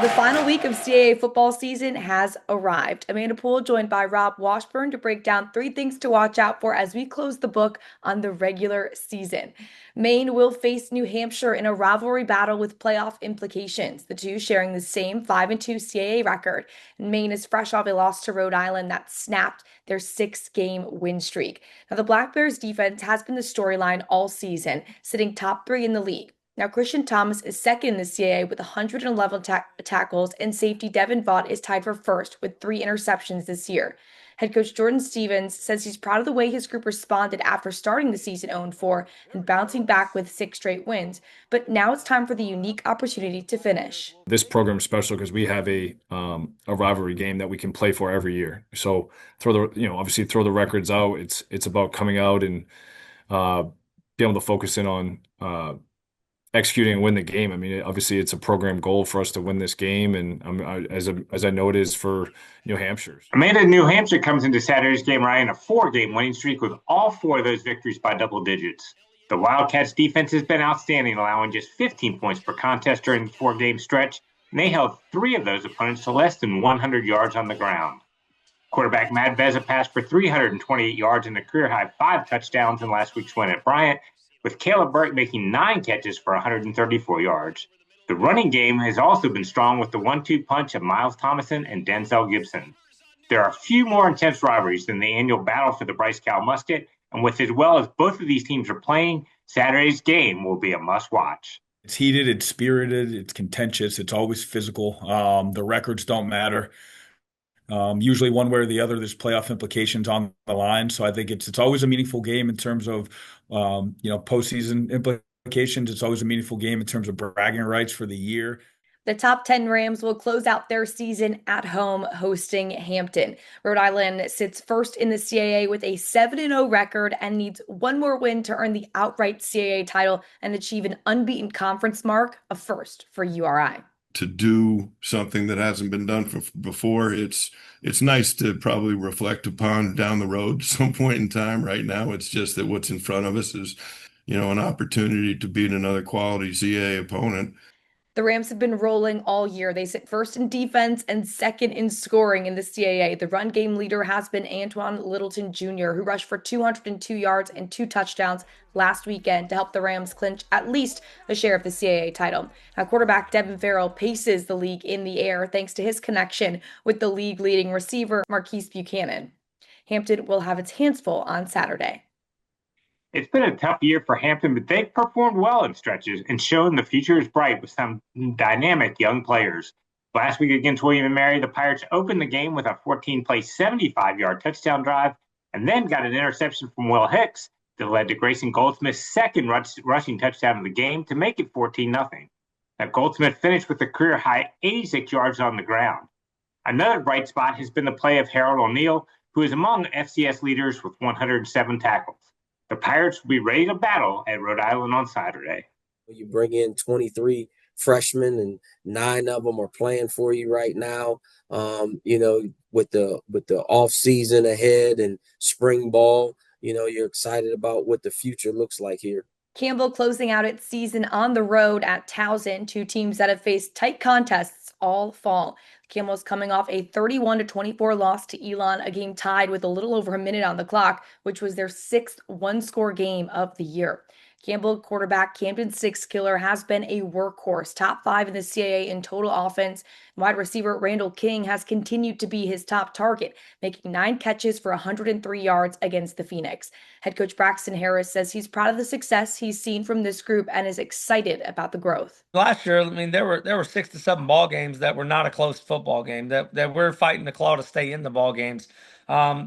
The final week of CAA football season has arrived. Amanda Poole joined by Rob Washburn to break down three things to watch out for as we close the book on the regular season. Maine will face New Hampshire in a rivalry battle with playoff implications, the two sharing the same 5-2 CAA record. Maine is fresh off a loss to Rhode Island that snapped their 6-game win streak. Now, the Black Bears defense has been the storyline all season, sitting top 3 in the league. Now, Christian Thomas is second in the CAA with 111 tackles, and safety Devin Vaught is tied for first with 3 interceptions this year. Head coach Jordan Stevens says he's proud of the way his group responded after starting the season 0-4 and bouncing back with 6 straight wins. But now it's time for the unique opportunity to finish. This program's special because we have a rivalry game that we can play for every year. So obviously throw the records out. It's about coming out and be able to focus in on executing and win the game. I mean, obviously, it's a program goal for us to win this game, and as I know it is for New Hampshire. Amanda, New Hampshire comes into Saturday's game right in a 4-game winning streak with all 4 of those victories by double digits. The Wildcats' defense has been outstanding, allowing just 15 points per contest during the 4-game stretch, and they held 3 of those opponents to less than 100 yards on the ground. Quarterback Matt Vezza passed for 328 yards and a career-high 5 touchdowns in last week's win at Bryant, with Caleb Burke making 9 catches for 134 yards. The running game has also been strong with the 1-2 punch of Miles Thomason and Denzel Gibson. There are a few more intense rivalries than the annual battle for the Bryce Cow Musket, and with as well as both of these teams are playing, Saturday's game will be a must-watch. It's heated, it's spirited, it's contentious, it's always physical. The records don't matter. Usually one way or the other, there's playoff implications on the line. So I think it's always a meaningful game in terms of, postseason implications. It's always a meaningful game in terms of bragging rights for the year. The top 10 Rams will close out their season at home hosting Hampton. Rhode Island sits first in the CAA with a 7-0 record and needs one more win to earn the outright CAA title and achieve an unbeaten conference mark, a first for URI. To do something that hasn't been done before, it's nice to probably reflect upon down the road at some point in time. Right now, it's just that what's in front of us is, an opportunity to beat another quality CAA opponent. The Rams have been rolling all year. They sit first in defense and second in scoring in the CAA. The run game leader has been Antoine Littleton Jr., who rushed for 202 yards and 2 touchdowns last weekend to help the Rams clinch at least a share of the CAA title. Now, quarterback Devin Farrell paces the league in the air thanks to his connection with the league-leading receiver Marquise Buchanan. Hampton will have its hands full on Saturday. It's been a tough year for Hampton, but they've performed well in stretches and shown the future is bright with some dynamic young players. Last week against William & Mary, the Pirates opened the game with a 14-play, 75-yard touchdown drive and then got an interception from Will Hicks that led to Grayson Goldsmith's second rushing touchdown of the game to make it 14-0. Now, Goldsmith finished with a career-high 86 yards on the ground. Another bright spot has been the play of Harold O'Neal, who is among FCS leaders with 107 tackles. The Pirates will be ready to battle at Rhode Island on Saturday. You bring in 23 freshmen and 9 of them are playing for you right now. With the off season ahead and spring ball, you're excited about what the future looks like here. Campbell closing out its season on the road at Towson, 2 teams that have faced tight contests all fall. Campbell's coming off a 31-24 loss to Elon, a game tied with a little over a minute on the clock, which was their 6th one-score game of the year. Campbell quarterback Camden Sixkiller has been a workhorse, top 5 in the CAA in total offense. Wide receiver Randall King has continued to be his top target, making 9 catches for 103 yards against the Phoenix. Head coach Braxton Harris says he's proud of the success he's seen from this group and is excited about the growth. Last year, there were 6 to 7 ball games that were not a close football game, that we're fighting the claw to stay in the ball games.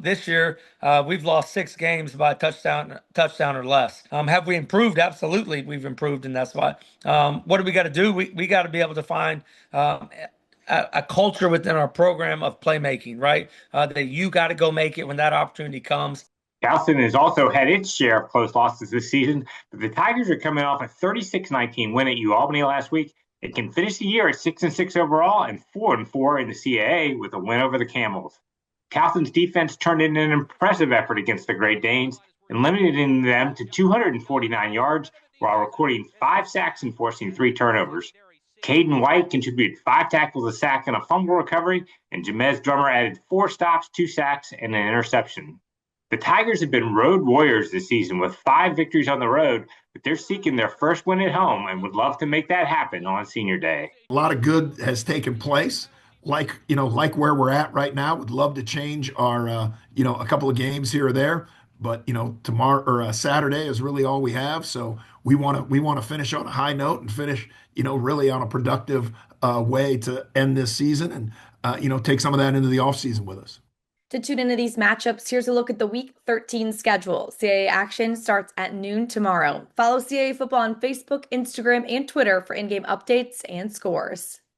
This year, we've lost 6 games by a touchdown or less. Have we improved? Absolutely, we've improved, and that's why. What do we got to do? We got to be able to find a culture within our program of playmaking, right? That you got to go make it when that opportunity comes. Towson has also had its share of close losses this season, but the Tigers are coming off a 36-19 win at UAlbany last week. It can finish the year at 6-6 overall and 4-4 in the CAA with a win over the Camels. Towson's defense turned in an impressive effort against the Great Danes and limiting them to 249 yards while recording 5 sacks and forcing 3 turnovers. Caden White contributed 5 tackles, a sack, and a fumble recovery, and Jamez Drummer added 4 stops, 2 sacks, and an interception. The Tigers have been road warriors this season with 5 victories on the road, but they're seeking their first win at home and would love to make that happen on Senior Day. A lot of good has taken place. Like where we're at right now, would love to change our, a couple of games here or there. But, tomorrow or Saturday is really all we have. So we want to finish on a high note and finish, really on a productive way to end this season and, take some of that into the offseason with us. To tune into these matchups, here's a look at the Week 13 schedule. CAA action starts at noon tomorrow. Follow CAA Football on Facebook, Instagram, and Twitter for in-game updates and scores.